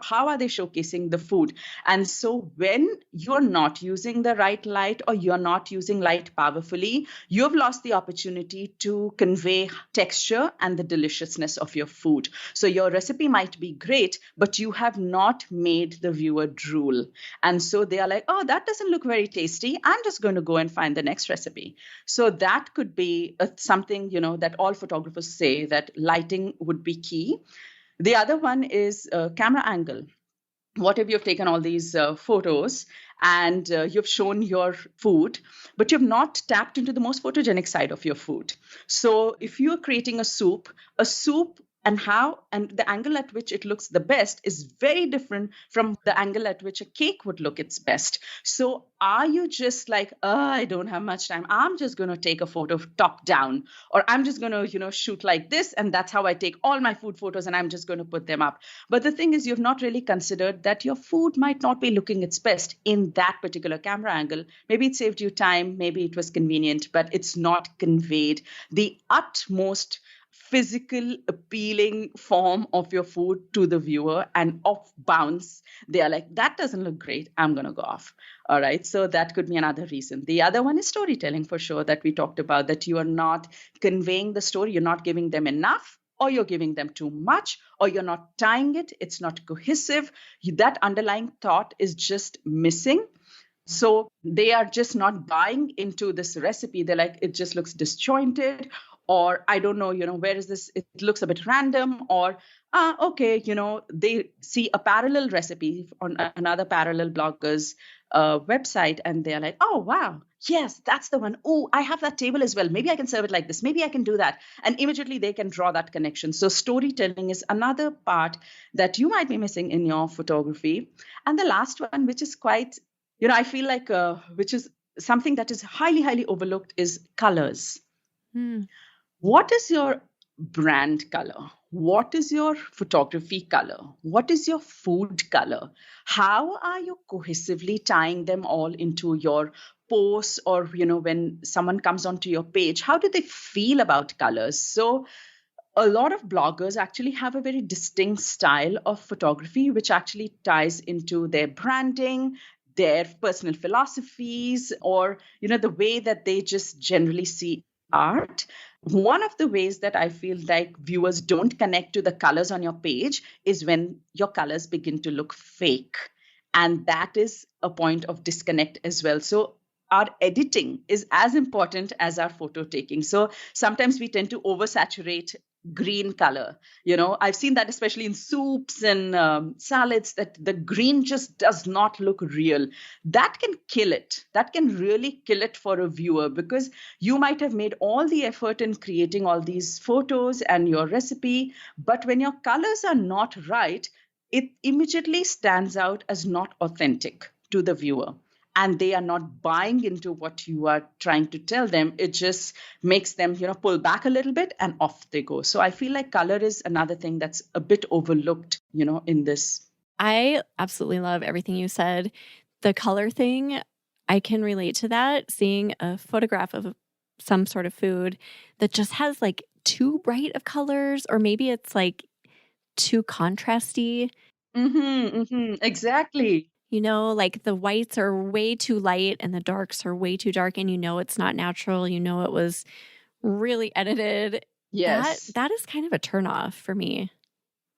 how are they showcasing the food? And so when you're not using the right light or you're not using light powerfully, you've lost the opportunity to convey texture and the deliciousness of your food. So your recipe might be great, but you have not made the viewer drool. And so they are like, oh, that doesn't look very tasty. I'm just going to go and find the next recipe. So that could be something, that all photographers say, that lighting would be key. The other one is camera angle. What if you've taken all these photos and you've shown your food, but you've not tapped into the most photogenic side of your food? So if you're creating a soup and the angle at which it looks the best is very different from the angle at which a cake would look its best. So are you just like, I don't have much time, I'm just going to take a photo top down, or I'm just going to, shoot like this, and that's how I take all my food photos and I'm just going to put them up? But the thing is, you've not really considered that your food might not be looking its best in that particular camera angle. Maybe it saved you time, maybe it was convenient, but it's not conveyed the utmost physical appealing form of your food to the viewer, and off bounce they are like, that doesn't look great, I'm going to go off. All right, so that could be another reason. The other one is storytelling, for sure, that we talked about, that you are not conveying the story, you're not giving them enough, or you're giving them too much, or you're not tying it, it's not cohesive, that underlying thought is just missing. So they are just not buying into this recipe. They're like, it just looks disjointed, or I don't know, where is this? It looks a bit random, or, okay, they see a parallel recipe on another parallel blogger's website, and they're like, oh, wow, yes, that's the one. Oh, I have that table as well. Maybe I can serve it like this. Maybe I can do that. And immediately they can draw that connection. So storytelling is another part that you might be missing in your photography. And the last one, which is quite, I feel like, which is something that is highly, highly overlooked, is colors. What is your brand color? What is your photography color? What is your food color? How are you cohesively tying them all into your posts, or, when someone comes onto your page, how do they feel about colors? So a lot of bloggers actually have a very distinct style of photography, which actually ties into their branding, their personal philosophies, or, the way that they just generally see art. One of the ways that I feel like viewers don't connect to the colors on your page is when your colors begin to look fake. And that is a point of disconnect as well. So our editing is as important as our photo taking. So sometimes we tend to oversaturate green color. I've seen that especially in soups and salads, that the green just does not look real. That can kill it. That can really kill it for a viewer, because you might have made all the effort in creating all these photos and your recipe, but when your colors are not right, it immediately stands out as not authentic to the viewer. And they are not buying into what you are trying to tell them. It just makes them, pull back a little bit and off they go. So I feel like color is another thing that's a bit overlooked, in this. I absolutely love everything you said. The color thing, I can relate to that. Seeing a photograph of some sort of food that just has like too bright of colors, or maybe it's like too contrasty. Exactly. Like the whites are way too light and the darks are way too dark, and it's not natural. It was really edited. Yes. That is kind of a turnoff for me.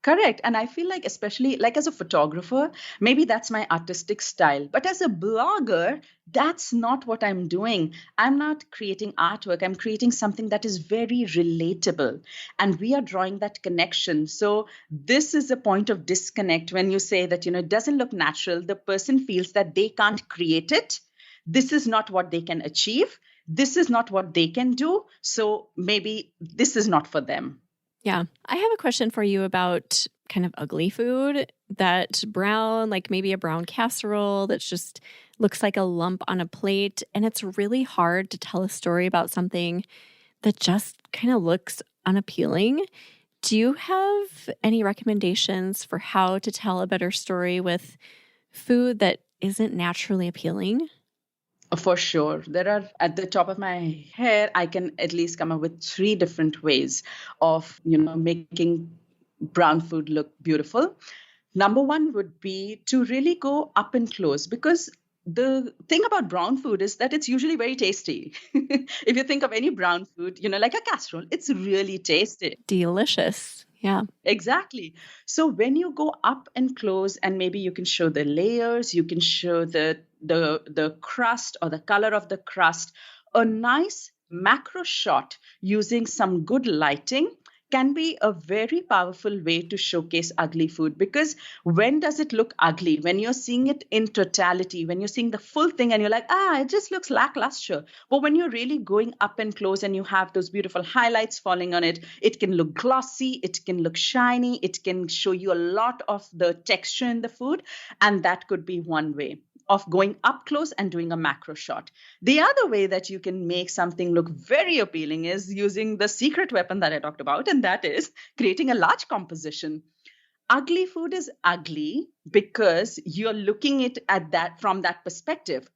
Correct. And I feel like, especially like as a photographer, maybe that's my artistic style. But as a blogger, that's not what I'm doing. I'm not creating artwork. I'm creating something that is very relatable. And we are drawing that connection. So this is a point of disconnect when you say that, it doesn't look natural. The person feels that they can't create it. This is not what they can achieve. This is not what they can do. So maybe this is not for them. Yeah. I have a question for you about kind of ugly food, that brown, like maybe a brown casserole that's just looks like a lump on a plate. And it's really hard to tell a story about something that just kind of looks unappealing. Do you have any recommendations for how to tell a better story with food that isn't naturally appealing? For sure. There are, at the top of my head, I can at least come up with three different ways of, making brown food look beautiful. Number one would be to really go up and close, because the thing about brown food is that it's usually very tasty. If you think of any brown food, like a casserole, it's really tasty. Delicious. Yeah. Exactly. So when you go up and close, and maybe you can show the layers, you can show the crust or the color of the crust, a nice macro shot using some good lighting can be a very powerful way to showcase ugly food. Because when does it look ugly? When you're seeing it in totality, when you're seeing the full thing and you're like, it just looks lackluster. But when you're really going up and close and you have those beautiful highlights falling on it, it can look glossy, it can look shiny, it can show you a lot of the texture in the food. And that could be one way of going up close and doing a macro shot. The other way that you can make something look very appealing is using the secret weapon that I talked about, and that is creating a large composition. Ugly food is ugly because you're looking at that from that perspective.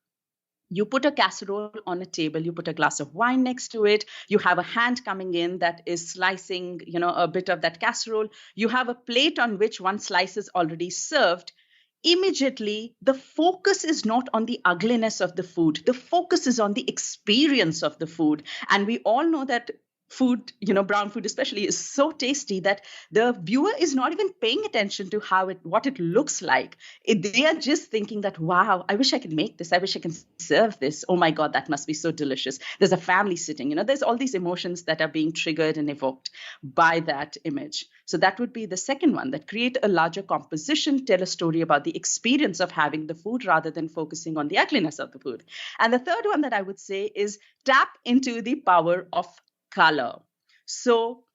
You put a casserole on a table, you put a glass of wine next to it, you have a hand coming in that is slicing, a bit of that casserole. You have a plate on which one slice is already served. Immediately, the focus is not on the ugliness of the food. The focus is on the experience of the food. And we all know that food, brown food especially, is so tasty that the viewer is not even paying attention to what it looks like. They are just thinking that, wow, I wish I could make this. I wish I can serve this. Oh my God, that must be so delicious. There's a family sitting, there's all these emotions that are being triggered and evoked by that image. So that would be the second one, that create a larger composition, tell a story about the experience of having the food rather than focusing on the ugliness of the food. And the third one that I would say is tap into the power of color. So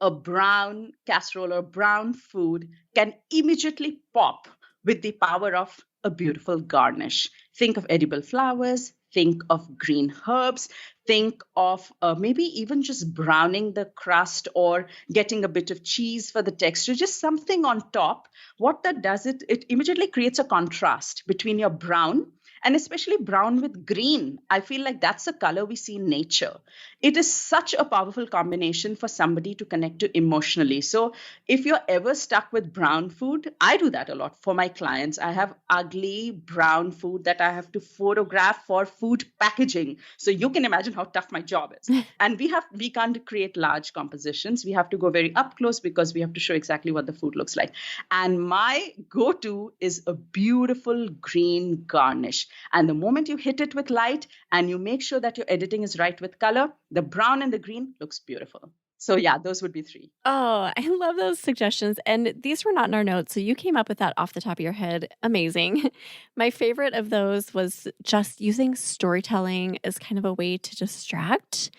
a brown casserole or brown food can immediately pop with the power of a beautiful garnish. Think of edible flowers, think of green herbs, think of maybe even just browning the crust or getting a bit of cheese for the texture, just something on top. What that does, it immediately creates a contrast between your brown and especially brown with green. I feel like that's a color we see in nature. It is such a powerful combination for somebody to connect to emotionally. So if you're ever stuck with brown food, I do that a lot for my clients. I have ugly brown food that I have to photograph for food packaging. So you can imagine how tough my job is. And we can't create large compositions. We have to go very up close because we have to show exactly what the food looks like. And my go-to is a beautiful green garnish. And the moment you hit it with light and you make sure that your editing is right with color, the brown and the green looks beautiful. So yeah, those would be three. Oh, I love those suggestions. And these were not in our notes, so you came up with that off the top of your head. Amazing. My favorite of those was just using storytelling as kind of a way to distract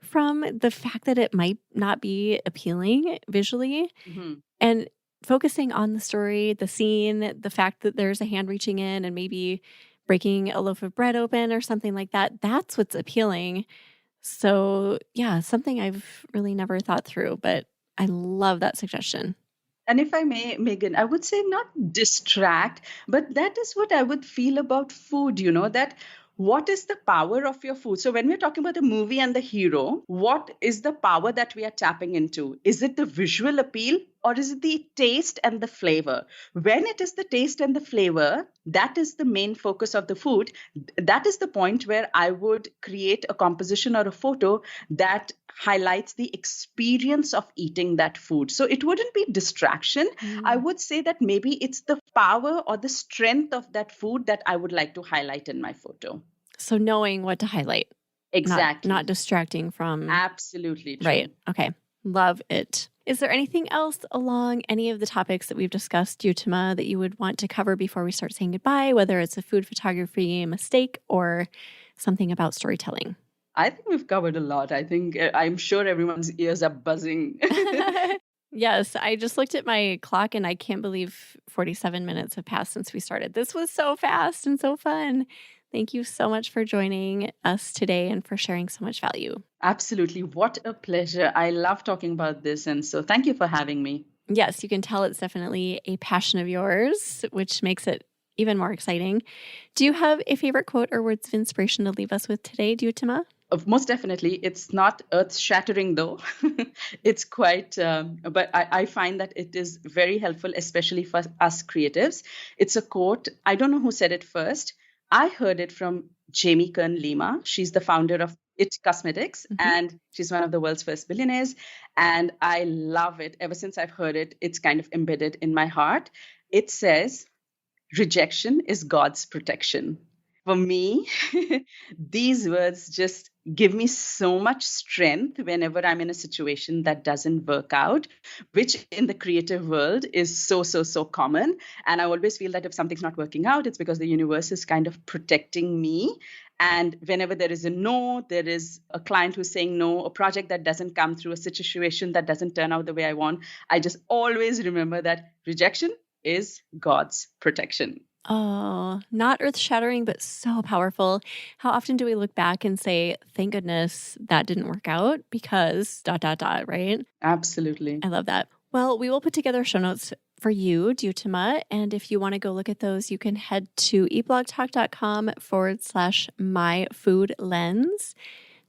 from the fact that it might not be appealing visually. Mm-hmm. And focusing on the story, the scene, the fact that there's a hand reaching in and maybe breaking a loaf of bread open or something like that, that's what's appealing. So yeah, something I've really never thought through, but I love that suggestion. And if I may, Megan, I would say not distract, but that is what I would feel about food, that what is the power of your food? So when we're talking about the movie and the hero, what is the power that we are tapping into? Is it the visual appeal or is it the taste and the flavor? When it is the taste and the flavor, that is the main focus of the food. That is the point where I would create a composition or a photo that highlights the experience of eating that food. So it wouldn't be distraction. I would say that maybe it's the power or the strength of that food that I would like to highlight in my photo. So knowing what to highlight. Exactly. Not distracting from. Absolutely true. Right. Okay. Love it. Is there anything else along any of the topics that we've discussed, Utama, that you would want to cover before we start saying goodbye, whether it's a food photography mistake or something about storytelling? I think we've covered a lot. I'm sure everyone's ears are buzzing. Yes, I just looked at my clock and I can't believe 47 minutes have passed since we started. This was so fast and so fun. Thank you so much for joining us today and for sharing so much value. Absolutely. What a pleasure. I love talking about this. And so thank you for having me. Yes, you can tell it's definitely a passion of yours, which makes it even more exciting. Do you have a favorite quote or words of inspiration to leave us with today, Dyutima? Most definitely. It's not earth shattering, though. It's quite, but I find that it is very helpful, especially for us creatives. It's a quote. I don't know who said it first. I heard it from Jamie Kern Lima. She's the founder of It Cosmetics, and she's one of the world's first billionaires. And I love it. Ever since I've heard it, it's kind of embedded in my heart. It says, rejection is God's protection. For me, these words just give me so much strength whenever I'm in a situation that doesn't work out, which in the creative world is so common. And I always feel that if something's not working out, it's because the universe is kind of protecting me. And whenever there is a no, there is a client who's saying no, a project that doesn't come through, a situation that doesn't turn out the way I want, I just always remember that rejection is God's protection. Oh, not earth-shattering, but so powerful. How often do we look back and say, thank goodness that didn't work out because ... right? Absolutely. I love that. Well, we will put together show notes for you, Dyutima. And if you want to go look at those, you can head to eatblogtalk.com/myfoodlens.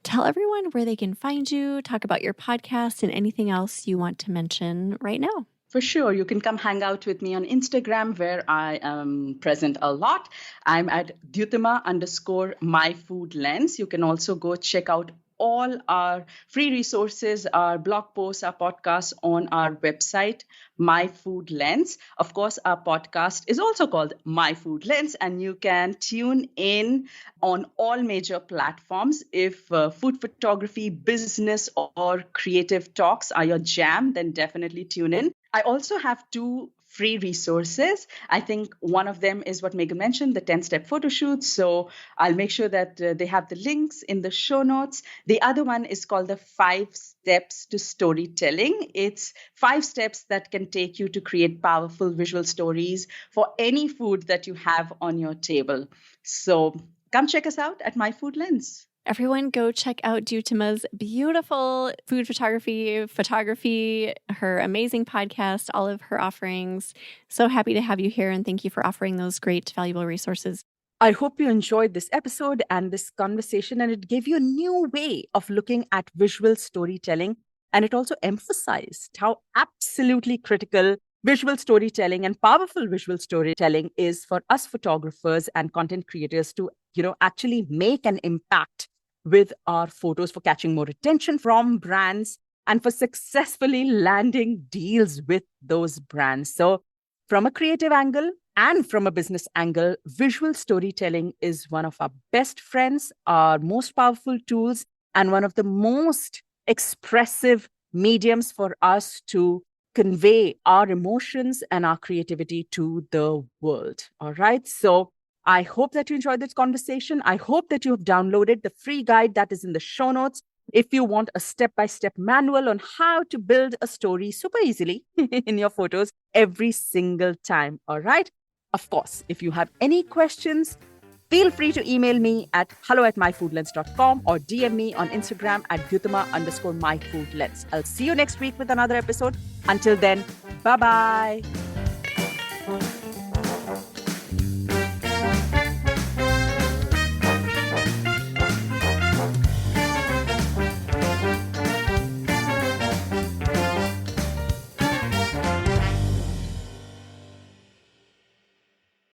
Tell everyone where they can find you, talk about your podcast, and anything else you want to mention right now. For sure. You can come hang out with me on Instagram, where I am present a lot. I'm at Dyutima_myfoodlens. You can also go check out all our free resources, our blog posts, our podcasts on our website, My Food Lens. Of course, our podcast is also called My Food Lens, and you can tune in on all major platforms. If food photography, business, or creative talks are your jam, then definitely tune in. I also have 2 free resources. I think one of them is what Megan mentioned, the 10-step photo shoot. So I'll make sure that they have the links in the show notes. The other one is called the 5 steps to storytelling. It's 5 steps that can take you to create powerful visual stories for any food that you have on your table. So come check us out at My Food Lens. Everyone go check out Dyutima's beautiful food photography, her amazing podcast, all of her offerings. So happy to have you here, and thank you for offering those great, valuable resources. I hope you enjoyed this episode and this conversation, and it gave you a new way of looking at visual storytelling. And it also emphasized how absolutely critical visual storytelling and powerful visual storytelling is for us photographers and content creators to, actually make an impact with our photos, for catching more attention from brands and for successfully landing deals with those brands. So from a creative angle and from a business angle, visual storytelling is one of our best friends, our most powerful tools, and one of the most expressive mediums for us to convey our emotions and our creativity to the world. All right. So I hope that you enjoyed this conversation. I hope that you have downloaded the free guide that is in the show notes. If you want a step-by-step manual on how to build a story super easily in your photos every single time. All right. Of course, if you have any questions, feel free to email me at hello@myfoodlens.com or DM me on Instagram at Dyutima_myfoodlens. I'll see you next week with another episode. Until then, bye-bye.